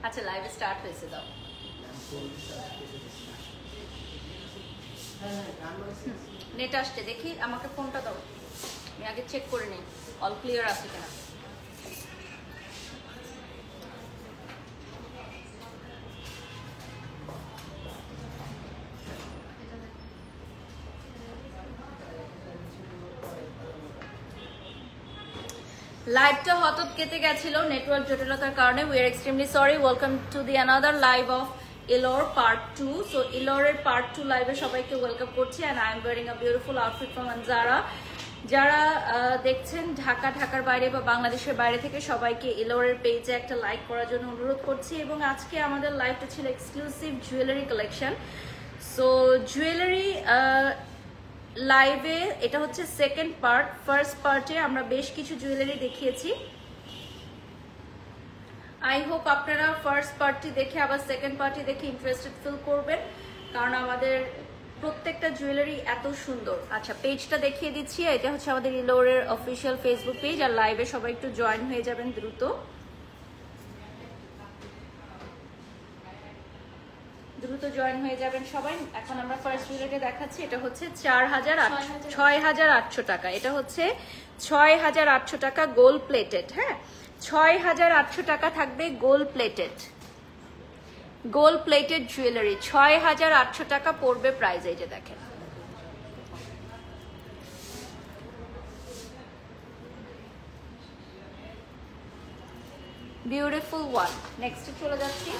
আচ্ছা live start হয়েছে দাও। নেট আসছে দেখি, আমাকে ফোনটা দাও, আমি আগে চেক করে নিই অল ক্লিয়ার আছে কিনা। লাইভটা হঠাৎ কেটে গেছিল নেটওয়ার্ক জটিলতার কারণে। We are extremely sorry. Welcome to the another live of Ilor part 2। So ইলোরের পার্ট 2 লাইভে সবাইকে ওয়েলকাম করছি। And I am wearing a beautiful outfit from Anjara. যারা দেখছেন ঢাকার বাইরে বা বাংলাদেশের বাইরে থেকে সবাইকে ইলোরের পেজে একটা লাইক করার জন্য অনুরোধ করছি। এবং আজকে আমাদের লাইভটা ছিল exclusive jewellery collection. So jewellery লাইভে এটা হচ্ছে সেকেন্ড পার্ট। ফার্স্ট পার্টে আমরা বেশ কিছু জুয়েলারি দেখিয়েছি। আই হোপ আপনারা ফার্স্ট পার্টটি দেখে আবার সেকেন্ড পার্টটি দেখে ইন্টারেস্টেড ফিল করবেন, কারণ আমাদের প্রত্যেকটা জুয়েলারি এত সুন্দর। আচ্ছা পেজটা দেখিয়ে দিচ্ছি। এটা হচ্ছে আমাদের ইলোরের অফিসিয়াল ফেসবুক পেজ। আর লাইভে সবাই একটু জয়েন হয়ে যাবেন দ্রুত জয়েন হয়ে যাবেন সবাই। এখন আমরা ফার্স্ট জুয়েলারি দেখাচ্ছি। এটা হচ্ছে 6,800 টাকা। এটা হচ্ছে 6,800 টাকা গোল্ড প্লেটেড। হ্যাঁ 6,800 টাকা থাকবে গোল্ড প্লেটেড জুয়েলারি। 6,800 টাকা পড়বে প্রাইস। এই যে দেখেন বিউটিফুল ওয়ান। নেক্সট চলে যাচ্ছি।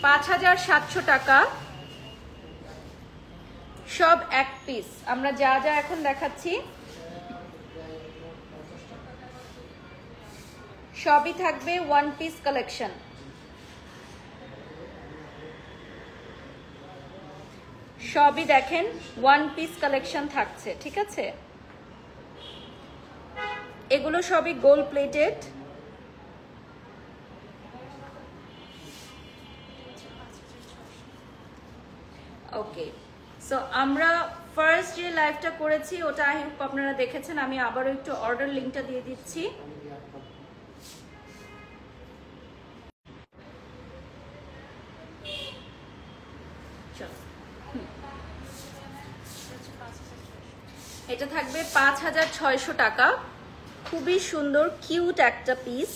5,700 টাকা সব এক পিস। আমরা যা যা এখন দেখাচ্ছি সবই থাকবে ওয়ান পিস কালেকশন। সবই দেখেন ওয়ান পিস কালেকশন থাকছে, ঠিক আছে? এগুলো সবই গোল্ড প্লেটেড। ওকে সো আমরা ফার্স্ট যে লাইভটা করেছি ওটা আই হোপ আপনারা দেখেছেন। আমি আবারও একটু অর্ডার লিঙ্কটা দিয়ে দিচ্ছি। এটা থাকবে 5,600 টাকা। খুবই সুন্দর কিউট একটা পিস,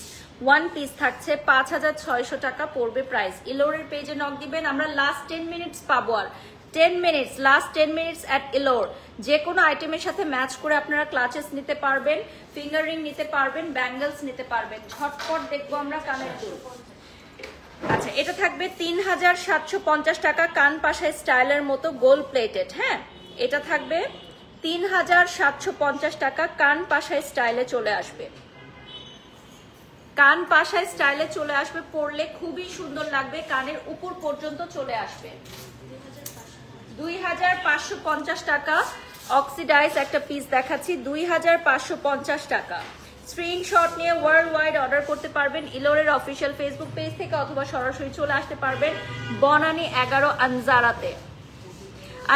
ওয়ান পিস থাকছে। 5,600 টাকা পড়বে প্রাইস। ইলোরের পেজে নক দিবেন। আমরা লাস্ট 10 মিনিটস পাবো, আর 10 মিনিটস, লাস্ট 10 মিনিটস অ্যাট ইলোর। যে কোনো আইটেমের সাথে ম্যাচ করে আপনারা ক্লাচেস নিতে পারবেন, ফিঙ্গার রিং নিতে পারবেন, ব্যাঙ্গেলস নিতে পারবেন। ঝটপট দেখবো আমরা কানের দুল। আচ্ছা এটা থাকবে 3,750 টাকা কান পাশায় স্টাইলের মতো গোল্ড প্লেটেড। হ্যাঁ এটা থাকবে 3,750 টাকা কান পাশায় স্টাইলে চলে আসবে। কান পাশায় স্টাইলে চলে আসবে, পরলে খুবই সুন্দর লাগবে, কানের উপর পর্যন্ত চলে আসবে। 2,550 টাকা অক্সিডাইজ একটা পিস দেখাচ্ছি। 2,550 টাকা। স্ক্রিনশট নিয়ে ওয়ার্ল্ড ওয়াইড অর্ডার করতে পারবেন ইলোরের অফিসিয়াল ফেসবুক পেজ থেকে, অথবা সরাসরি চলে আসতে পারবেন বনানী 11 আনজারাতে।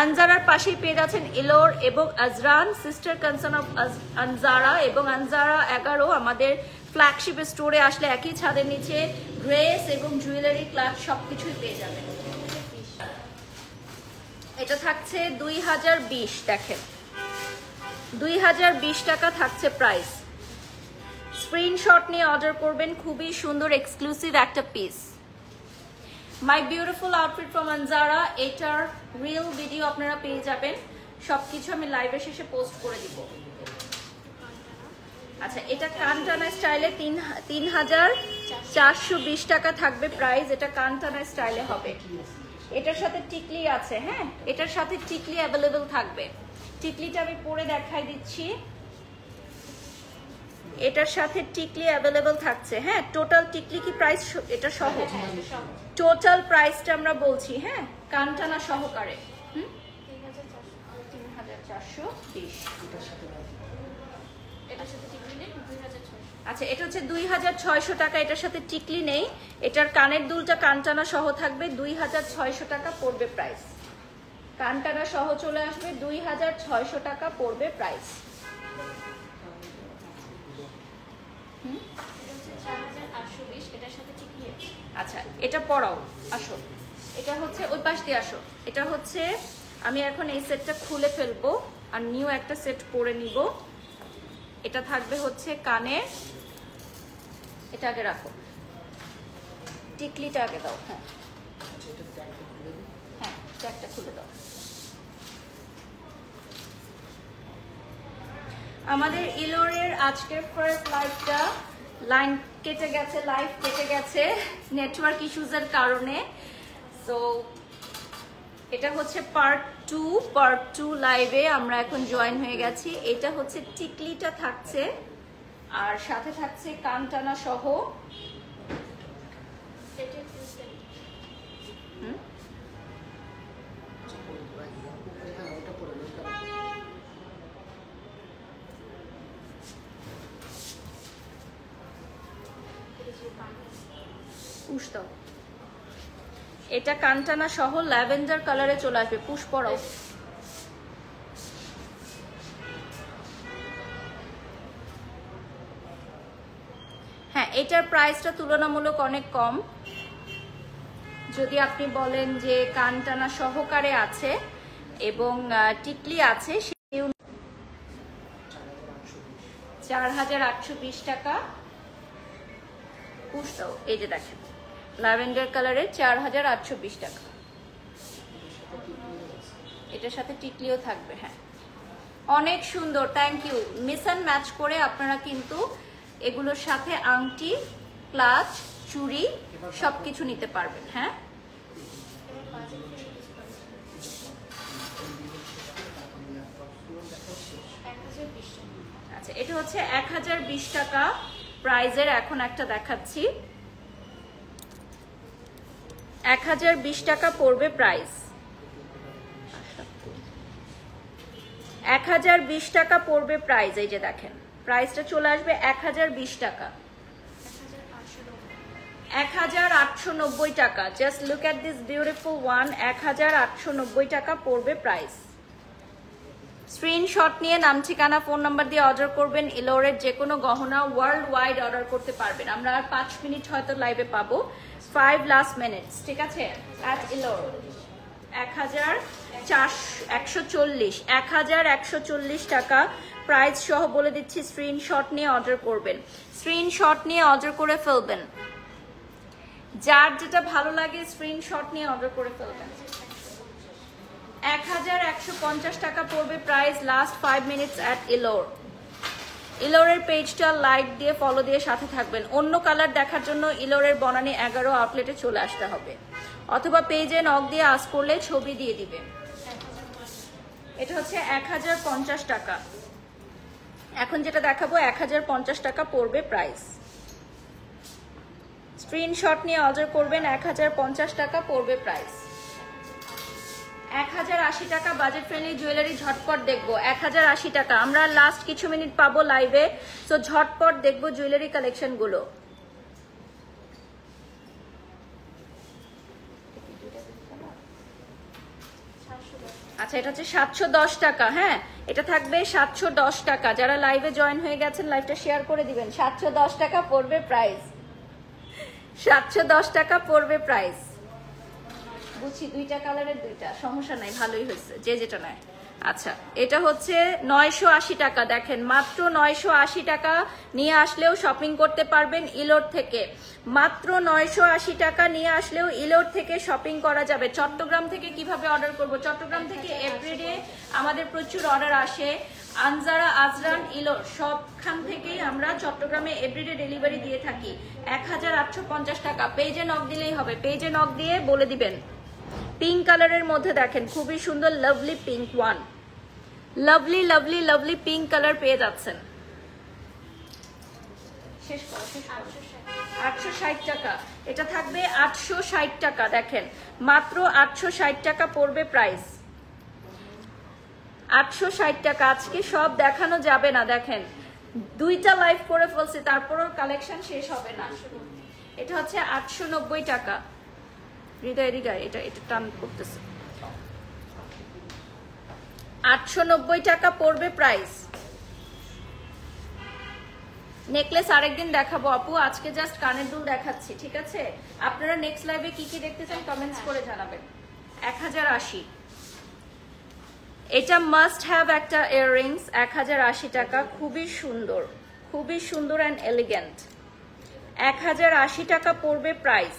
আনজারার পাশেই পেয়ে যাচ্ছেন ইলোর এবং আজরান, সিস্টার কনসার্ন অফ আনজারা এবং আনজারা 11 আমাদের ফ্ল্যাগশিপ স্টোরে আসলে একই ছাদের নিচে ড্রেস এবং জুয়েলারি ক্লাস সবকিছুই পেয়ে যাবেন। এটা থাকছে 2,020। দেখেন 2,020 টাকা থাকছে প্রাইস। স্ক্রিনশট নিয়ে অর্ডার করবেন। খুবই সুন্দর এক্সক্লুসিভ একটা piece. My beautiful outfit from Anjara. এটার রিয়েল ভিডিও আপনারা পেয়ে যাবেন। সবকিছু আমি লাইভের শেষে পোস্ট করে দিব। আচ্ছা এটা কানটানা স্টাইলে 3,420 টাকা থাকবে প্রাইস। এটা কানটানা স্টাইলে হবে। এটার সাথে টিকলি আছে। হ্যাঁ এটার সাথে টিকলি অ্যাভেলেবেল থাকবে। টিকলিটা আমি পরে দেখাই দিচ্ছি। এটার সাথে টিকলি অ্যাভেলেবেল থাকছে। হ্যাঁ টোটাল টিকলি কি প্রাইস এটা সহ? টোটাল প্রাইসটা আমরা বলছি। হ্যাঁ কানটানা সহকারে 3,420। আচ্ছা, এটা হচ্ছে 2600 টাকা, এটার সাথে টিকলি নেই, এটার কানের দুলটা কানটানা সহ থাকবে, 2600 টাকা পড়বে প্রাইস। কানটানা সহ চলে আসবে, 2600 টাকা পড়বে প্রাইস। আচ্ছা, এটা পরাও, আসো, এটা হচ্ছে ওই পাশ দিয়ে আসো। এটা হচ্ছে আমি এখন এই সেটটা খুলে ফেলবো আর নিউ একটা সেট পরে নিব। এটা থাকবে হচ্ছে কানে, এটা আগে রাখো, টিকলিটা আগে দাও। হ্যাঁ হ্যাঁ, একটা খুলে দাও। আমাদের ইলোরের আজকের ফার্স্ট লাইভটা লাইন কেটে গেছে, লাইভ কেটে গেছে নেটওয়ার্ক ইস্যুজের কারণে। সো এটা হচ্ছে পার্ট 2 লাইভে আমরা এখন জয়েন হয়ে গেছি। এটা হচ্ছে টিকলিটা থাকছে আর সাথে থাকছে কানটানা সহ। এটা কানটানা সহ ল্যাভেন্ডার কালারে চলে আসবে। পুশ পরাও। হ্যাঁ, এটার প্রাইসটা তুলনামূলক অনেক কম। যদি আপনি বলেন যে কানটানা সহকারে আছে এবং টিকলি আছে, 4820 টাকা। পুশ দাও। এই যে দেখেন ল্যাভেন্ডার কালারে 4820 টাকা। এটার সাথে টিকলিও থাকবে। হ্যাঁ, অনেক সুন্দর, thank you. Mix and match করে আপনারা কিন্তু এগুলোর সাথে আংটি, ক্লাচ, চুড়ি সবকিছু নিতে পারবেন। হ্যাঁ, আচ্ছা, এটা হচ্ছে 1020 টাকা প্রাইজের। এখন একটা দেখাচ্ছি, 1020 টাকা পড়বে প্রাইস। 1020 টাকা পড়বে প্রাইস। এই যে দেখেন প্রাইসটা চলে আসবে 1020 টাকা, 1890 টাকা। Just look at this beautiful one, 1890 টাকা পড়বে প্রাইস। স্ক্রিনশট নিয়ে নাম, ঠিকানা, ফোন নাম্বার দিয়ে অর্ডার করবেন। ইলোরের যে কোনো গহনা ওয়ার্ল্ড ওয়াইড অর্ডার করতে পারবেন। আমরা আর 5 মিনিট হয়তো লাইভে পাবো, 5 লাস্ট মিনিটস, ঠিক আছে? অ্যাট ইলোর 1140 টাকা প্রাইস সহ বলে দিচ্ছি। স্ক্রিনশট নিয়ে অর্ডার করবেন, স্ক্রিনশট নিয়ে অর্ডার করে ফেলবেন। যার যেটা ভালো লাগে স্ক্রিনশট নিয়ে অর্ডার করে ফেলবেন। 1150 টাকা পড়বে price. Last 5 minutes at Ilor. ইলোরের পেজটা লাইক দিয়ে ফলো দিয়ে সাথে থাকবেন। অন্য কালার দেখার জন্য ইলোরের বনানী 11 আউটলেটে চলে আসতে হবে, অথবা পেজে নক দিয়ে আস্ক করলে ছবি দিয়ে দিবে। এটা হচ্ছে 1050 টাকা। এখন যেটা দেখাবো 1050 টাকা পড়বে প্রাইস। স্ক্রিনশট নিয়ে অর্ডার করবেন, 1050 টাকা পড়বে প্রাইস। 1080 টাকা বাজেট ফ্রেন্ডলি জুয়েলারি ঝটপট দেখবো। 1080 টাকা। আমরা লাস্ট কিছু মিনিট পাবো লাইভে, সো ঝটপট দেখবো জুয়েলারি কালেকশন গুলো। আচ্ছা, এটা হচ্ছে 710 টাকা। হ্যাঁ, এটা থাকবে 710 টাকা। যারা লাইভে জয়েন হয়ে গেছেন লাইভটা শেয়ার করে দিবেন। 710 টাকা পড়বে প্রাইস, 710 টাকা পড়বে প্রাইস। বুঝছি, দুইটা কালারের দুইটা, সমস্যা নাই, ভালোই হয়েছে যে যেটা নেয়। আচ্ছা, এটা হচ্ছে 980 টাকা। দেখেন মাত্র 980 টাকা নিয়ে আসলেও শপিং করতে পারবেন ইলোর থেকে। মাত্র 980 টাকা নিয়ে আসলেও ইলোর থেকে শপিং করা যাবে। চট্টগ্রাম থেকে কিভাবে অর্ডার করব? চট্টগ্রাম থেকে এভরিডে আমাদের প্রচুর অর্ডার আসে। আনজারা, আজরান, ইলোর সবখান থেকেই আমরা চট্টগ্রামে এভরিডে ডেলিভারি দিয়ে থাকি। 1850 টাকা। পেজে নক দিলেই হবে, পেজে নক দিয়ে বলে দিবেন। পিঙ্ক কালারের মধ্যে দেখেন খুবই সুন্দর lovely pink one, lovely lovely lovely pink colour পেয়ে যাচ্ছেন। 860 টাকা। এটা থাকবে 860 টাকা। দেখেন মাত্র 860 টাকা পড়বে প্রাইস। 860 টাকা। আজকে সব দেখানো যাবে না, দেখেন 2টা লাইভ করে ফেলছি, তারপরও কালেকশন শেষ হবে না। এটা হচ্ছে 890 টাকা। হৃদয় এটা টান করতেছে। 890 টাকা পড়বে প্রাইস। নেকলেস আরেকদিন দেখাবো আপু, আজকে জাস্ট কানের দুল দেখাচ্ছি, ঠিক আছে? আপনারা নেক্সট লাইভে কি কি দেখতে চান কমেন্টস করে জানাবেন। 1080, এটা মাস্ট হ্যাভ একটা ইয়াররিংস, 1080 টাকা। খুবই সুন্দর অ্যান্ড এলিগেন্ট। 1080 টাকা পড়বে প্রাইস।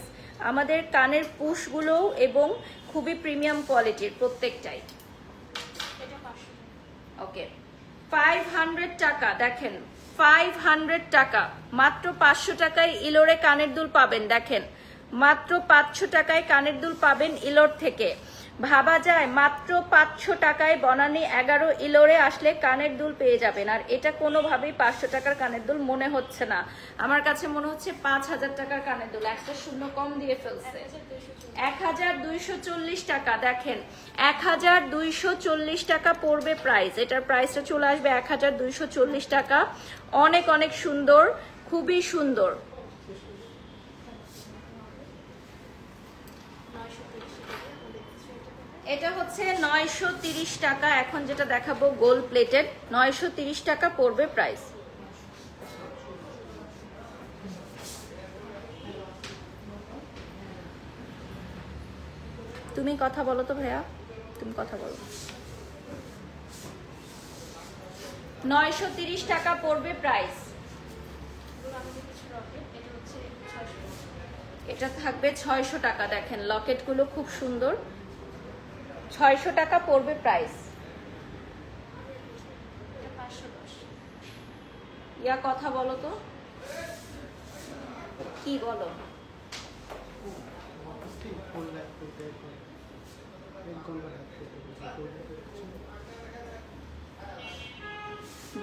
আমাদের কানের পুশগুলো এবং খুবই প্রিমিয়াম কোয়ালিটির প্রত্যেকটাই। ওকে, 500 টাকা। দেখেন 500 টাকা, মাত্র 500 টাকায় ইলোরে কানের দুল পাবেন। দেখেন মাত্র 500 টাকায় কানের দুল পাবেন ইলোর থেকে। ভাবা যায় মাত্র 500 টাকায় বনানী 11 ইলোরে আসলে কানের দুল পেয়ে যাবেন। আর এটা কোনোভাবেই 500 টাকার কানের দুল মনে হচ্ছে না, আমার কাছে মনে হচ্ছে 5000 টাকার কানের দুল। একটা শূন্য কম দিয়ে ফেলছে। 1240 টাকা। দেখেন 1240 টাকা পড়বে প্রাইস। এটার প্রাইসটা চলে আসবে 1240 টাকা। অনেক অনেক সুন্দর, খুবই সুন্দর। এটা হচ্ছে 930 টাকা। এখন যেটা দেখাবো গোল্ড প্লেটেড, 930 টাকা পড়বে প্রাইস। তুমি কথা বলো তো ভাইয়া, তুমি কথা বলো। 930 টাকা পড়বে প্রাইস। এটা থাকবে 600 টাকা। দেখেন লকেট গুলো খুব সুন্দর, 600 টাকা পড়বে প্রাইস। ইয়া কথা বলো তো, কি বলো?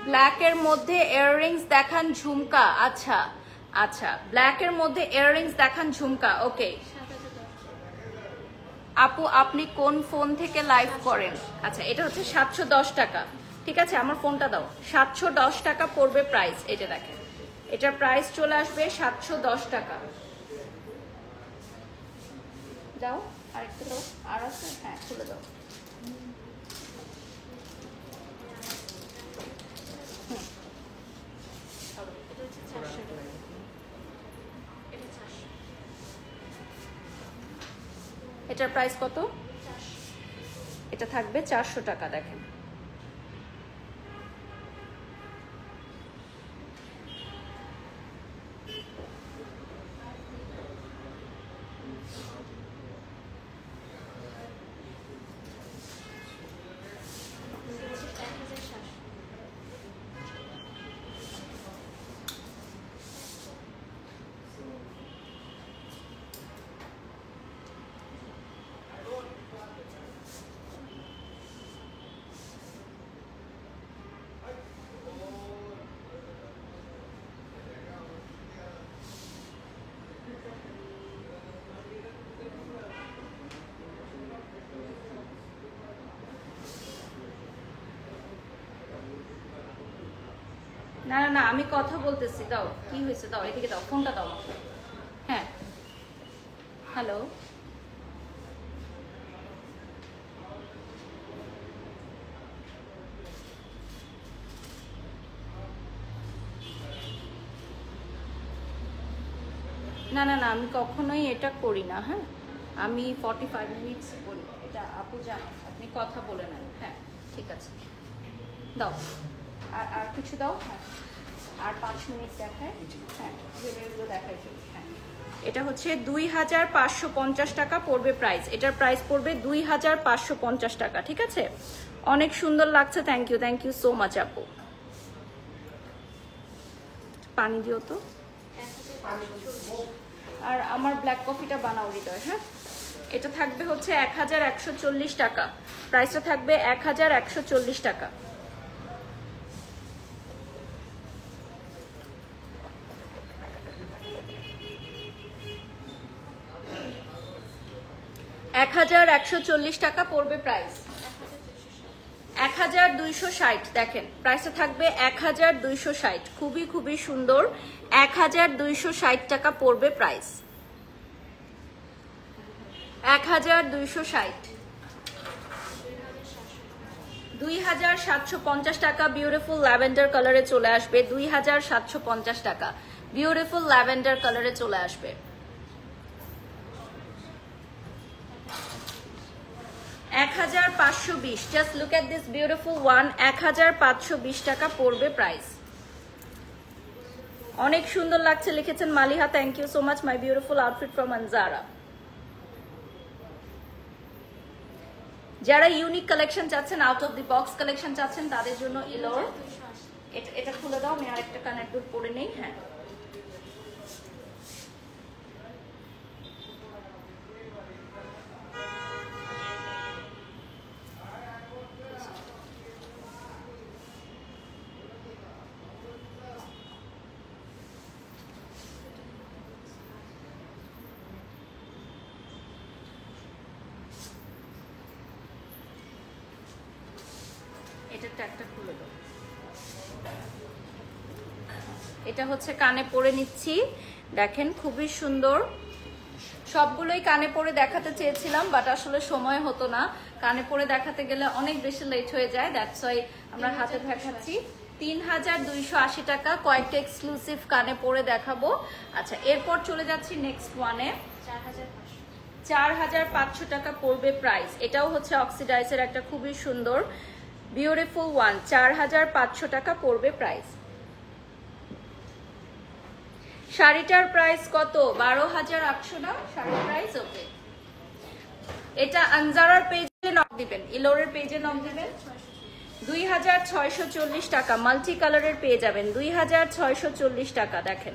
ব্ল্যাকের মধ্যে ইয়াররিংস দেখান ঝুমকা। আচ্ছা আচ্ছা, ব্ল্যাকের মধ্যে ইয়াররিংস দেখান ঝুমকা। ওকে আপু, আপনি কোন ফোন থেকে লাইভ করেন? আচ্ছা, এটা হচ্ছে 710 টাকা। ঠিক আছে, আমার ফোনটা দাও। 710 টাকা পড়বে প্রাইস। এটা দেখেন, এটার প্রাইস চলে আসবে 710 টাকা। দাও আরেকটু দাও, আর আছে? হ্যাঁ, খুলে দাও। এটার প্রাইস কত? এটা থাকবে 400 টাকা। দেখেন না না না, আমি কথা বলতেছি। দাও, কি হয়েছে? দাও, এদিকে দাও, ফোনটা দাও আমাকে। হ্যাঁ, হ্যালো। না না না, আমি কখনোই এটা করি না। হ্যাঁ, আমি 45 মিনিটস করি এটা। আপু জানো, আপনি কথা বলে নেন। হ্যাঁ ঠিক আছে, দাও। আর কিছু দাও। হ্যাঁ, আর 5 মিনিট দেখায়। হ্যাঁ, জুয়েলারিগুলো দেখাই চলুন। হ্যাঁ, এটা হচ্ছে 2550 টাকা পড়বে প্রাইস। এটার প্রাইস পড়বে 2550 টাকা। ঠিক আছে, অনেক সুন্দর লাগছে। থ্যাংক ইউ সো মাচ আপু। পানি দিও তো। আর আমার ব্ল্যাক কফিটা বানাও হৃদয়। হ্যাঁ, এটা থাকবে হচ্ছে 1140 টাকা। প্রাইসটা থাকবে 1140 টাকা। 1140 টাকা পড়বে প্রাইস। 1260 দেখেন প্রাইসটা থাকবে 1260, খুবই খুবই সুন্দর। 1260 টাকা পড়বে প্রাইস, 1260। 2750 টাকা বিউটিফুল ল্যাভেন্ডার কালারে চলে আসবে, 2750 টাকা বিউটিফুল ল্যাভেন্ডার কালারে চলে আসবে। 1520, just look at this beautiful one, 1520 টাকা পড়বে প্রাইস। অনেক সুন্দর লাগছে লিখেছেন Maliha, thank you so much. My beautiful outfit from Anjara. যারা ইউনিক কালেকশন চাচ্ছেন, out of the box collection চাচ্ছেন, তাদের জন্য ইলোর। এটা খুলে দাও, আমি আরেকটা কানের দুল পরে নেই। হ্যাঁ, এটা ট্যাগটা খুলে দাও। এটা হচ্ছে কানে পরে নিচ্ছি, দেখেন খুবই সুন্দর। সবগুলোই কানে পরে দেখাতে চেয়েছিলাম, বাট আসলে সময় হতো না। কানে পরে দেখাতে গেলে অনেক বেশি লেট হয়ে যায়, দ্যাটস ওয়াই আমরা হাতে দেখাচ্ছি। 3280 টাকা, কয়েকটা এক্সক্লুসিভ কানে পরে দেখাবো। আচ্ছা, এরপর চলে যাচ্ছি নেক্সট ওয়ানে। 4500 টাকা পড়বে প্রাইস। এটাও হচ্ছে অক্সিডাইজের একটা খুবই সুন্দর বিউটিফুল ওয়ান, 4500 টাকা পড়বে প্রাইস। শাড়িটার প্রাইস কত? 12800 না শাড়ির প্রাইস? ওকে, এটা আনজারার পেজে নক দিবেন, ইলোরের পেজে নক দিবেন। 2640 টাকা মাল্টি কালারের পেয়ে যাবেন, 2640 টাকা। দেখেন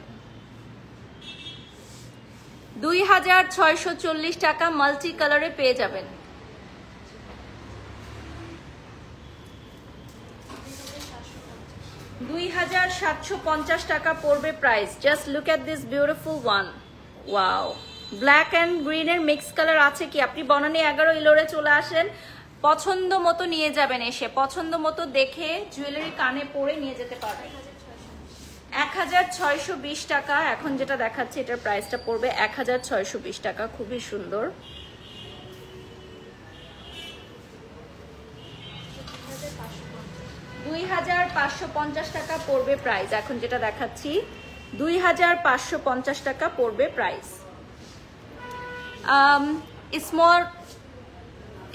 2640 টাকা মাল্টি কালারে পেয়ে যাবেন। 2750 টাকা পড়বে price. Just look at this beautiful one, wow. Black and গ্রিনের মিক্স কালার আছে কি? আপনি বনানী 11 ইলোরে চলে আসেন, পছন্দ মতো নিয়ে যাবেন, এসে পছন্দ মতো দেখে জুয়েলারি কানে পরে নিয়ে যেতে পারবেন। 1620 টাকা এখন যেটা দেখাচ্ছে, এটার প্রাইসটা পড়বে 1620 টাকা, খুবই সুন্দর। 2550 টাকা পড়বে প্রাইস, এখন যেটা দেখাচ্ছি 2550 টাকা পড়বে প্রাইস।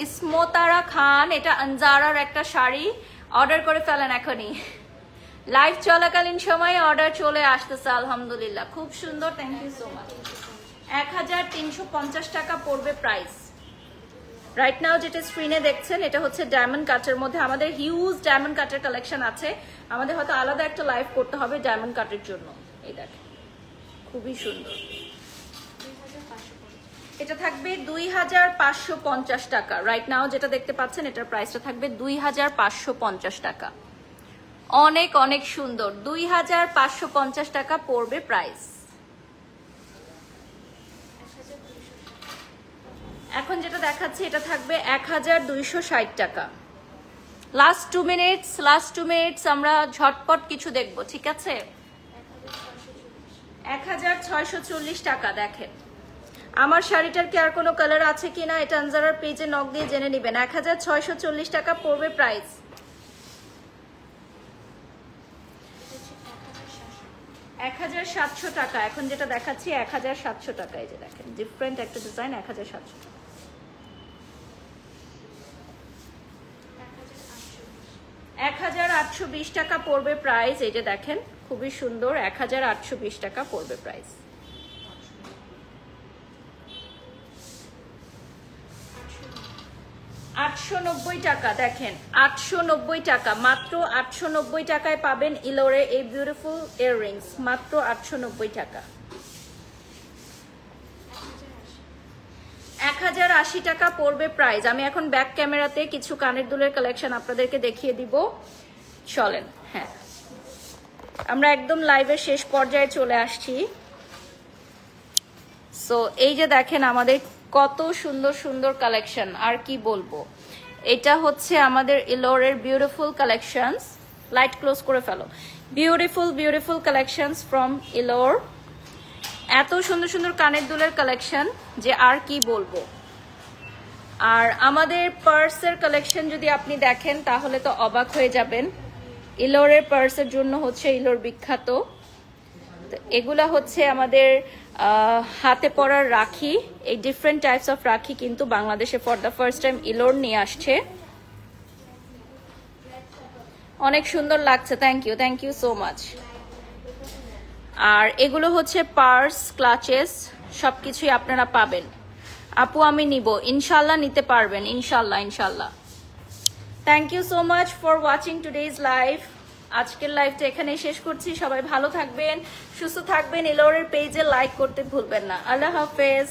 ইসমতারা খান, এটা আনজারার একটা শাড়ি, অর্ডার করে ফেলেন এখনই, লাইভ চলাকালীন সময়ে অর্ডার চলে আসতেছে আলহামদুলিল্লাহ, খুব সুন্দর, থ্যাংক ইউ সো মাচ। 1350 টাকা পড়বে প্রাইস। রাইট নাও যেটা স্ক্রিনে দেখছেন, এটা হচ্ছে ডায়মন্ড কাটের মধ্যে। আমাদের হিউজ ডায়মন্ড কাটের কালেকশন আছে, আমাদের হয়তো আলাদা একটা লাইভ করতে হবে ডায়মন্ড কাটের জন্য। এই দেখেন খুবই সুন্দর, এটা থাকবে 2550 টাকা। রাইট নাও যেটা দেখতে পাচ্ছেন, এটার প্রাইসটা থাকবে 2550 টাকা, অনেক অনেক সুন্দর। 2550 টাকা পড়বে প্রাইস। এখন যেটা দেখাচ্ছি, এটা থাকবে 1260 টাকা। লাস্ট 2 মিনিটস, আমরা ঝটপট কিছু দেখবো, ঠিক আছে? 1640 টাকা। দেখেন আমার শাড়িটার কি আর কোনো কালার আছে কিনা, এটা আনজারার পেজে নক দিয়ে জেনে নেবেন। 1640 টাকা পড়বে প্রাইস। 1700 টাকা এখন যেটা দেখাচ্ছি, 1700 টাকা। এই যে দেখেন ডিফারেন্ট একটা ডিজাইন, 1700 টাকা। 1820 টাকা পড়বে প্রাইস। এই যে দেখেন খুবই সুন্দর, 1820 টাকা পড়বে প্রাইস। 890 টাকা। দেখেন 890 টাকা, মাত্র 890 টাকায় পাবেন ইলোরে এই বিউটিফুল ইয়াররিংস, মাত্র 890 টাকা। 1080 টাকা পড়বে প্রাইস। আমি এখন ব্যাক ক্যামেরাতে কিছু কানের দুলের কালেকশন আপনাদেরকে দেখিয়ে দিব, চলেন। হ্যাঁ, আমরা একদম লাইভের শেষ পর্যায়ে চলে আসছি। সো এই যে দেখেন আমাদের কত সুন্দর সুন্দর কালেকশন, আর কি বলবো। এটা হচ্ছে আমাদের ইলোরের বিউটিফুল কালেকশনস, লাইট ক্লোজ করে ফেলো, বিউটিফুল কালেকশনস ফ্রম ইলোর। এত সুন্দর সুন্দর কানের দুলের কালেকশন যে আর কি বলবো। আর আমাদের পার্সের কালেকশন যদি আপনি দেখেন তাহলে তো অবাক হয়ে যাবেন। ইলোরের পার্সের জন্য হচ্ছে ইলোর বিখ্যাত। এগুলা হচ্ছে আমাদের হাতে পরার রাখি। এই ডিফারেন্ট টাইপস অফ রাখি কিন্তু বাংলাদেশে ফর দ্য ফার্স্ট টাইম ইলোর নিয়ে আসছে। অনেক সুন্দর লাগছে, থ্যাংক ইউ সো মাচ। আর এগুলো হচ্ছে পার্স, ক্লাচেস, সবকিছুই আপনারা পাবেন। আপু আমি নিব, ইনশাল্লাহ নিতে পারবেন, ইনশাল্লাহ। Thank you so much for watching today's live. আজকের লাইভটা এখানেই শেষ করছি। সবাই ভালো থাকবেন, সুস্থ থাকবেন। ইলোরের পেজে লাইক করতে ভুলবেন না। আল্লাহ হাফেজ।